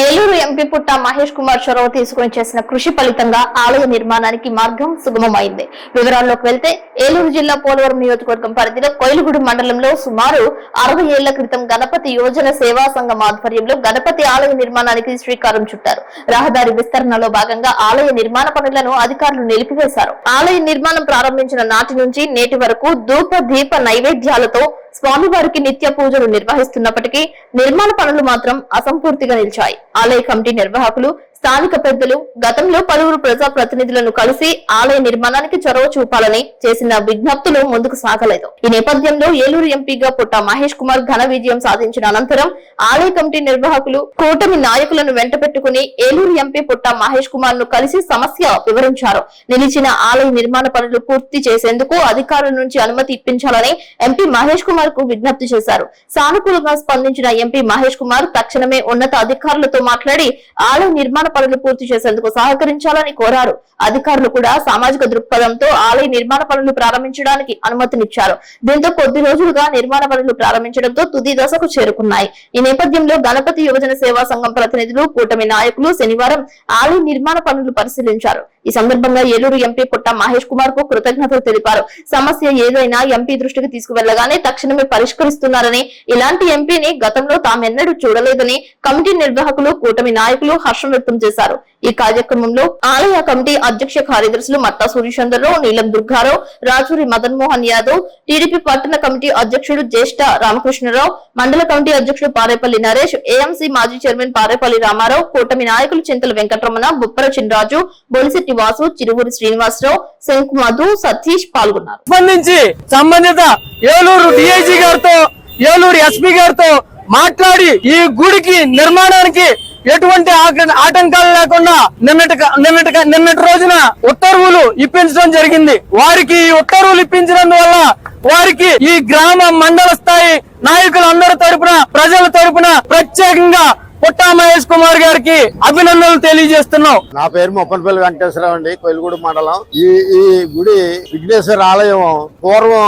Eluru MP పుట్ట మహేష్ కుమార్ చొరవ తీసుకుని చేసిన కృషి ఫలితంగా ఆలయ నిర్మాణానికి మార్గం సుగమమైంది. వివరాల్లోకి వెళ్తే ఏలూరు జిల్లా పోలవరం నియోజకవర్గం పరిధిలో కోయిలగూడు మండలంలో సుమారు 60 ఏళ్ల క్రితం గణపతి యోజన సేవా సంఘం ఆధ్వర్యంలో గణపతి ఆలయ నిర్మాణానికి శ్రీకారం చుట్టారు. రహదారి విస్తరణలో భాగంగా ఆలయ నిర్మాణ పనులను అధికారులు నిలిపివేశారు. ఆలయ నిర్మాణం ప్రారంభించిన నాటి నుంచి నేటి వరకు ధూప దీప నైవేద్యాలతో స్వామివారికి నిత్య పూజలు నిర్వహిస్తున్నప్పటికీ నిర్మాణ పనులు మాత్రం అసంపూర్తిగా నిలిచాయి. ఆలయ కమిటీ నిర్వాహకులు, స్థానిక పెద్దలు గతంలో పలువురు ప్రజా ప్రతినిధులను కలిసి ఆలయ నిర్మాణానికి చొరవ చూపాలని చేసిన విజ్ఞప్తులు ముందుకు సాగలేదు. ఈ నేపథ్యంలో ఏలూరు ఎంపీగా పుట్ట మహేష్ కుమార్ ఘన విజయం సాధించిన అనంతరం ఆలయ కమిటీ నిర్వాహకులు కూటమి నాయకులను వెంట పెట్టుకుని ఏలూరు ఎంపీ పుట్ట మహేష్ కుమార్ ను కలిసి సమస్య వివరించారు. నిలిచిన ఆలయ నిర్మాణ పనులు పూర్తి చేసేందుకు అధికారుల నుంచి అనుమతి ఇప్పించాలని ఎంపీ మహేష్ కుమార్ కు విజ్ఞప్తి చేశారు. సానుకూలంగా స్పందించిన ఎంపీ మహేష్ కుమార్ తక్షణమే ఉన్నత అధికారులతో మాట్లాడి ఆలయ నిర్మాణ పనులు పూర్తి చేసేందుకు సహకరించాలని కోరారు. అధికారులు కూడా సామాజిక దృక్పథంతో ఆలయ నిర్మాణ పనులు ప్రారంభించడానికి అనుమతినిచ్చారు. దీంతో కొద్ది రోజులుగా నిర్మాణ పనులు ప్రారంభించడంతో తుది దశకు చేరుకున్నాయి. ఈ నేపథ్యంలో గణపతి యువజన సేవా సంఘం ప్రతినిధులు, కూటమి నాయకులు శనివారం ఆలయ నిర్మాణ పనులు పరిశీలించారు. ఈ సందర్భంగా ఏలూరు ఎంపీ పుట్ట మహేష్ కుమార్ కు కృతజ్ఞతలు తెలిపారు. సమస్య ఏదైనా ఎంపీ దృష్టికి తీసుకువెళ్లగానే తక్షణమే పరిష్కరిస్తున్నారని, ఇలాంటి ఎంపీని గతంలో తామెన్నడూ చూడలేదని కమిటీ నిర్వాహకులు, కూటమి నాయకులు హర్షం వ్యక్తం చేశారు. ఈ కార్యక్రమంలో ఆలయ కమిటీ అధ్యక్ష కార్యదర్శులు మట్టా సూర్యచంద్రరావు, నీలం దుర్గారావు, రాజూరి మదన్ మోహన్ యాదవ్, టీడీపీ పట్టణ కమిటీ అధ్యక్షుడు జ్యేష్ఠ రామకృష్ణరావు, మండల కమిటీ అధ్యక్షుడు పారేపల్లి నరేష్, ఏఎంసీ మాజీ చైర్మన్ పారేపల్లి రామారావు, కూటమి నాయకులు చింతల వెంకటరమణ, బుప్పర చినరాజు, బొలిశెట్టి వాసు, చిరువురి శ్రీనివాసరావు, శంకు మధు, సతీష్ పాల్గొన్నారు. సంబంధిత ఏలూరు డిఐజీ గారితో, ఏలూరు ఎస్పీ గారితో మాట్లాడి ఈ గుడికి నిర్మాణానికి ఎటువంటి ఆటంకాలు లేకుండా నిన్నటి రోజున ఉత్తర్వులు ఇప్పించడం జరిగింది. వారికి ఉత్తర్వులు ఇప్పించినందువల్ల వారికి ఈ గ్రామ మండల స్థాయి నాయకులందరి తరపున, ప్రజల తరపున ప్రత్యేకంగా పుట్ట మహేష్ కుమార్ గారికి అభినందనలు తెలియజేస్తున్నాం. నా పేరు మొప్పనపల్లి వెంకటేశ్వరరావు అండి, కోయిలగూడు మండలం. ఈ గుడి విఘ్నేశ్వర ఆలయం పూర్వం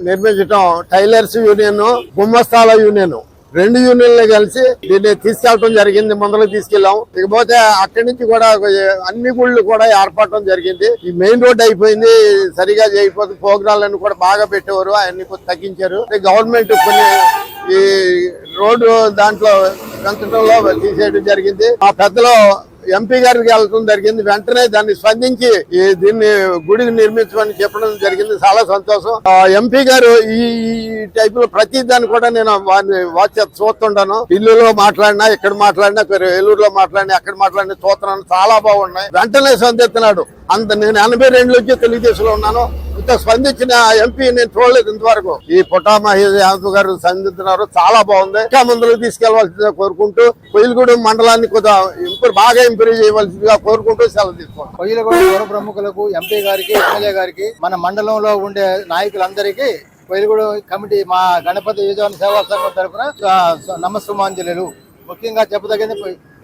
నిర్మించడం టైలర్స్ యూనియన్, గుమ్మస్తాల యూనియన్, 2 యూనియన్లు కలిసి దీన్ని తీసుకెళ్లడం జరిగింది. ముందరకు తీసుకెళ్లాం. ఇకపోతే అక్కడి నుంచి కూడా అన్ని గుళ్ళు కూడా ఏర్పడటం జరిగింది. ఈ మెయిన్ రోడ్ అయిపోయింది, సరిగా చేయకపోతే ప్రోగ్రాంలను కూడా బాగా పెట్టేవారు, అవన్నీ తగ్గించారు. గవర్నమెంట్ కొన్ని ఈ రోడ్డు దాంట్లో పెంచడంలో తీసేయడం జరిగింది. ఆ పెద్దలో ఎంపీ గారికి వెళ్ళడం జరిగింది. వెంటనే దాన్ని స్పందించి దీన్ని గుడిని నిర్మించమని చెప్పడం జరిగింది. చాలా సంతోషం. ఎంపీ గారు ఈ టైప్ లో ప్రతి దాన్ని కూడా నేను వారిని చూస్తుంటాను. ఇల్లులో మాట్లాడినా, ఇక్కడ మాట్లాడినా, ఏలూరులో మాట్లాడినా, ఎక్కడ మాట్లాడినా చూస్తున్నాను. చాలా బాగున్నాయి. వెంటనే స్పందిస్తున్నాడు. నేను 82 నుంచి తెలుగుదేశంలో ఉన్నాను. ఇంత స్పందించిన ఎంపీ నేను చూడలేదు ఇంతవరకు. ఈ పుట్ట మహేష్ యాదవ్ గారు స్పందిస్తున్నారు. చాలా బాగుంది. ఇంకా ముందుకు తీసుకెళ్లవలసిందిగా కోరుకుంటూ, కోయిలగూడు మండలాన్ని కొద్దిగా బాగా ఇంప్రూవ్ చేయవలసిందిగా కోరుకుంటూ సెలవు తీసుకోండి. కోయిలగూడు పౌర ప్రముఖులకు, ఎంపీ గారికి, ఎమ్మెల్యే గారికి, మన మండలంలో ఉండే నాయకులందరికీ కోయిలగూడు కమిటీ, మా గణపతి యోజన సేవా సంఘం తరఫున నమస్సుమాంజలు. ముఖ్యంగా చెప్పదగింది,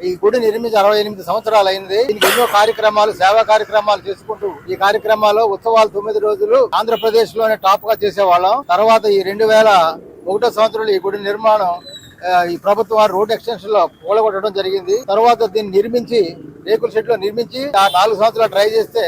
ఈ గుడి నిర్మించి 68 సంవత్సరాలు అయింది. దీనికి ఎన్నో కార్యక్రమాలు, సేవా కార్యక్రమాలు చేసుకుంటూ ఈ కార్యక్రమాల్లో ఉత్సవాలు 9 రోజులు ఆంధ్రప్రదేశ్ లోనే టాప్ గా చేసేవాళ్ళం. తర్వాత ఈ 2001 సంవత్సరంలో ఈ గుడి నిర్మాణం ఈ ప్రభుత్వం రోడ్ ఎక్స్టెన్షన్ లో కూలగొట్టడం జరిగింది. తర్వాత దీన్ని నిర్మించి రేకుల షెడ్ లో నిర్మించి 4 సంవత్సరాలు ట్రై చేస్తే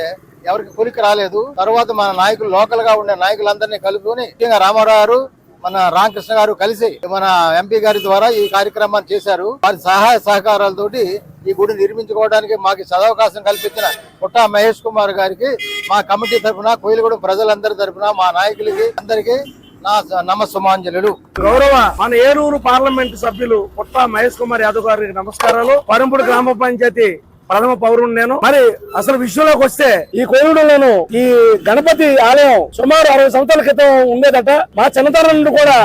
ఎవరికి కూలికి రాలేదు. తర్వాత మన నాయకులు, లోకల్ గా ఉండే నాయకులందరినీ కలుపుకొని, ముఖ్యంగా రామారావు గారు, మన రామకృష్ణ గారు కలిసి మన ఎంపీ గారి ద్వారా ఈ కార్యక్రమాన్ని చేశారు. వారి సహాయ సహకారాలతోటి ఈ గుడి నిర్మించుకోవడానికి మాకు సదవకాశం కల్పించిన పుట్ట మహేష్ కుమార్ గారికి మా కమిటీ తరఫున, కోయిలగూడెం ప్రజలందరి తరఫున, మా నాయకులకి అందరికీ నా నమస్సుమాంజలు. గౌరవ మన ఏలూరు పార్లమెంటు సభ్యులు పుట్ట మహేష్ కుమార్ యాదవ్ గారికి నమస్కారాలు. పరంపూడి గ్రామ పంచాయతీ ప్రథమ పౌరుడు నేను. మరి అసలు విషయంలోకి వస్తే, ఈ కోయిలగూడెంలోను ఈ గణపతి ఆలయం సుమారు 60 సంవత్సరాల క్రితం ఉండేదట. మా చిన్నతనం నుండి కూడా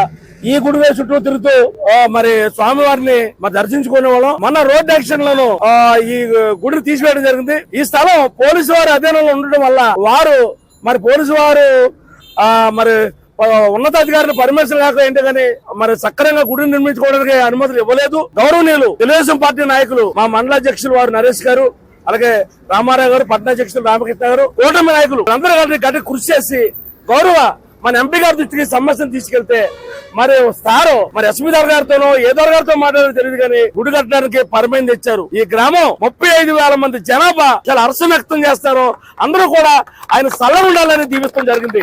ఈ గుడి చుట్టూ తిరుగుతూ మరి స్వామివారిని మరి దర్శించుకునే వాళ్ళం. మన రోడ్ యాక్షన్ లను ఈ గుడిని తీసివేయడం జరిగింది. ఈ స్థలం పోలీసు వారి అధీనంలో ఉండడం వల్ల వారు మరి పోలీసు వారు మరి ఉన్నతాధికారులు పర్మిషన్ లేక ఏంటి కానీ మరి సక్రంగా గుడిని నిర్మించుకోవడానికి అనుమతులు ఇవ్వలేదు. గౌరవనీయులు తెలుగుదేశం పార్టీ నాయకులు, మా మండల అధ్యక్షులు వారు నరేష్ గారు, అలాగే రామారావు గారు, పట్టణ అధ్యక్షులు రామకృష్ణ గారు, కూటమి నాయకులు అందరూ కలిసి గట్టి కృషి చేసి గౌరవ మన ఎంపీ గారి దృష్టికి సమస్యను తీసుకెళ్తే మరి సారు మరి ఎస్పీదార్ గారితోనో ఏదో గారితో మాట్లాడారో తెలియదు కానీ గుడి కట్టడానికి పరమైన తెచ్చారు. ఈ గ్రామం 35,000 మంది జనాభా చాలా హర్షం వ్యక్తం చేస్తారు. అందరూ కూడా ఆయన స్థలం ఉండాలని దీవిస్తాం జరిగింది.